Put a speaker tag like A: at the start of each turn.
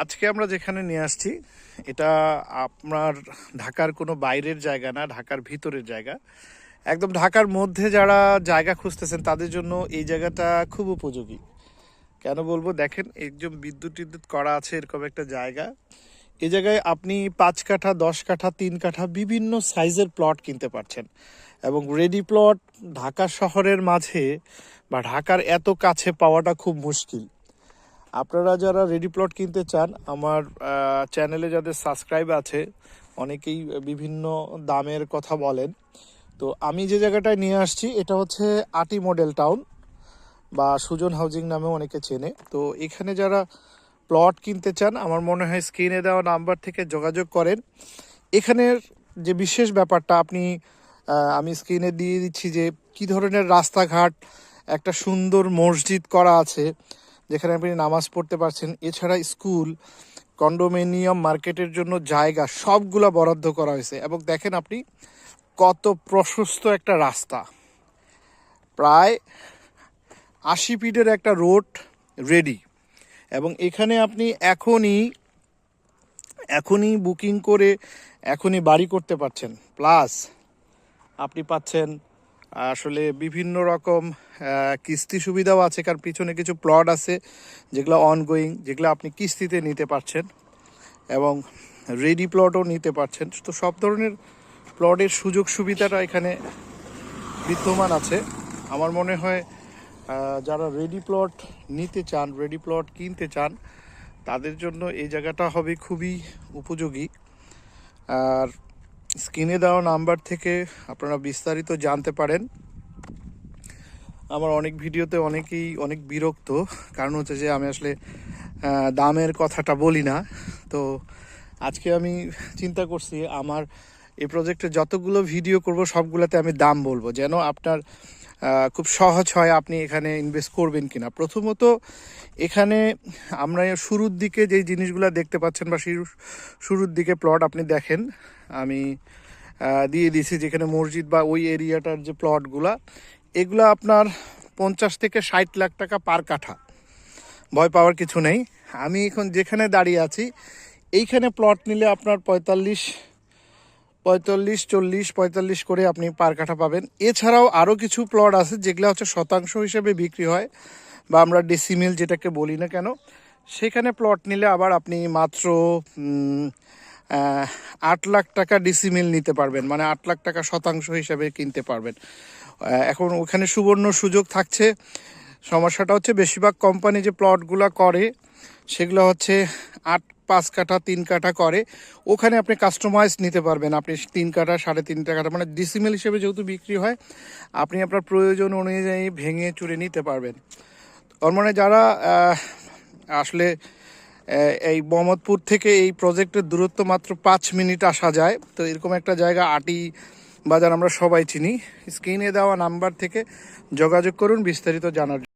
A: আজকে আমরা যেখানে নিয়ে আসছি এটা আপনার ঢাকার কোনো বাইরের জায়গা না, ঢাকার ভিতরের জায়গা। একদম ঢাকার মধ্যে যারা জায়গা খুঁজতেছেন তাদের জন্য এই জায়গাটা খুব উপযোগী। কেন বলবো, দেখেন একদম বিদ্যুৎ টিদ্যুৎ করা আছে এরকম একটা জায়গা। এই জায়গায় আপনি 5 কাঠা, 10 কাঠা, 3 কাঠা বিভিন্ন সাইজের প্লট কিনতে পারছেন। এবং রেডি প্লট ঢাকা শহরের মাঝে বা ঢাকার এত কাছে পাওয়াটা খুব মুশকিল। আপনারা যারা রেডি প্লট কিনতে চান, আমার চ্যানেলে যাদের সাবস্ক্রাইব আছে অনেকেই বিভিন্ন দামের কথা বলেন। তো আমি যে জায়গাটায় নিয়ে আসছি এটা হচ্ছে আটি মডেল টাউন বা সুজন হাউজিং নামেও অনেকে চেনে। তো এখানে যারা প্লট কিনতে চান আমার মনে হয় স্ক্রিনে দেওয়া নাম্বার থেকে যোগাযোগ করেন। এখানের যে বিশেষ ব্যাপারটা আমি স্ক্রিনে দিয়ে দিচ্ছি যে কি ধরনের রাস্তাঘাট, একটা সুন্দর মসজিদ করা আছে যেখানে আপনি নামাজ পড়তে পারছেন। এছাড়া স্কুল, কন্ডোমিনিয়াম, মার্কেটের জন্য জায়গা সবগুলা বরাদ্দ করা হয়েছে। এবং দেখেন আপনি কত প্রশস্ত একটা রাস্তা, প্রায় 80 ফিটের একটা রোড রেডি। এবং এখানে আপনি এখনই বুকিং করে এখনই বাড়ি করতে পারছেন। প্লাস আপনি পাচ্ছেন আসলে বিভিন্ন রকম কিস্তি সুবিধাও আছে, কারণ পিছনে কিছু প্লট আছে যেগুলো অনগোয়িং, যেগুলো আপনি কিস্তিতে নিতে পারছেন এবং রেডি প্লটও নিতে পারছেন। তো সব ধরনের প্লটের সুযোগ সুবিধাটা এখানে বিদ্যমান আছে। আমার মনে হয় যারা রেডি প্লট নিতে চান, রেডি প্লট কিনতে চান, তাদের জন্য এই জায়গাটা হবে খুবই উপযোগী। আর স্ক্রিনে দেওয়া নাম্বার থেকে আপনারা বিস্তারিত জানতে পারেন। আমার অনেক ভিডিওতে অনেকেই অনেক বিরক্ত, কারণ হচ্ছে যে আমি আসলে দামের কথাটা বলি না। তো আজকে আমি চিন্তা করছি আমার এই প্রজেক্টে যতগুলো ভিডিও করব সবগুলোতে আমি দাম বলবো, যেন আপনার খুব সহজ হয় আপনি এখানে ইনভেস্ট করবেন কিনা। প্রথমত এখানে আমরা শুরুর দিকে যেই জিনিসগুলো দেখতে পাচ্ছেন বা শুরুর দিকে প্লট আপনি দেখেন, আমি দিয়ে দিয়েছি যেখানে মসজিদ বা ওই এরিয়াটার যে প্লটগুলা, এগুলো আপনার 50 থেকে 60 লাখ টাকা পার কাঠা। ভয় পাওয়ার কিছু নেই। আমি এখন যেখানে দাঁড়িয়ে আছি এইখানে প্লট নিলে আপনার 45, 40, 45 করে আপনি পার কাঠা পাবেন। এছাড়াও আরও কিছু প্লট আছে যেগুলো হচ্ছে শতাংশ হিসেবে বিক্রি হয় বা আমরা ডেসিমেল যেটাকে বলি না কেন, সেখানে প্লট নিলে আবার আপনি মাত্র 8 লাখ টাকা ডিসিমেল নিতে পারবেন, মানে 8 লাখ টাকা শতাংশ হিসেবে কিনতে পারবেন। এখন ওখানে সুবর্ণ সুযোগ থাকছে। সমস্যাটা হচ্ছে বেশিরভাগ কোম্পানি যে প্লটগুলো করে সেগুলো হচ্ছে 5 কাঠা 3 কাঠা করে। ওখানে আপনি কাস্টমাইজ নিতে পারবেন, আপনি 3 কাঠা 3.5 কাঠা, মানে ডিসিমেল হিসেবে যেহেতু বিক্রি হয় আপনি আপনার প্রয়োজন অনুযায়ী ভেঙে চুরে নিতে পারবেন। তার মানে যারা আসলে এই মোহাম্মদপুর থেকে এই প্রজেক্টের দূরত্ব মাত্র 5 মিনিট আসা যায়, তো এরকম একটা জায়গা আটি বাজার আমরা সবাই চিনি। স্ক্রিনে দেওয়া নাম্বার থেকে যোগাযোগ করুন বিস্তারিত জানার।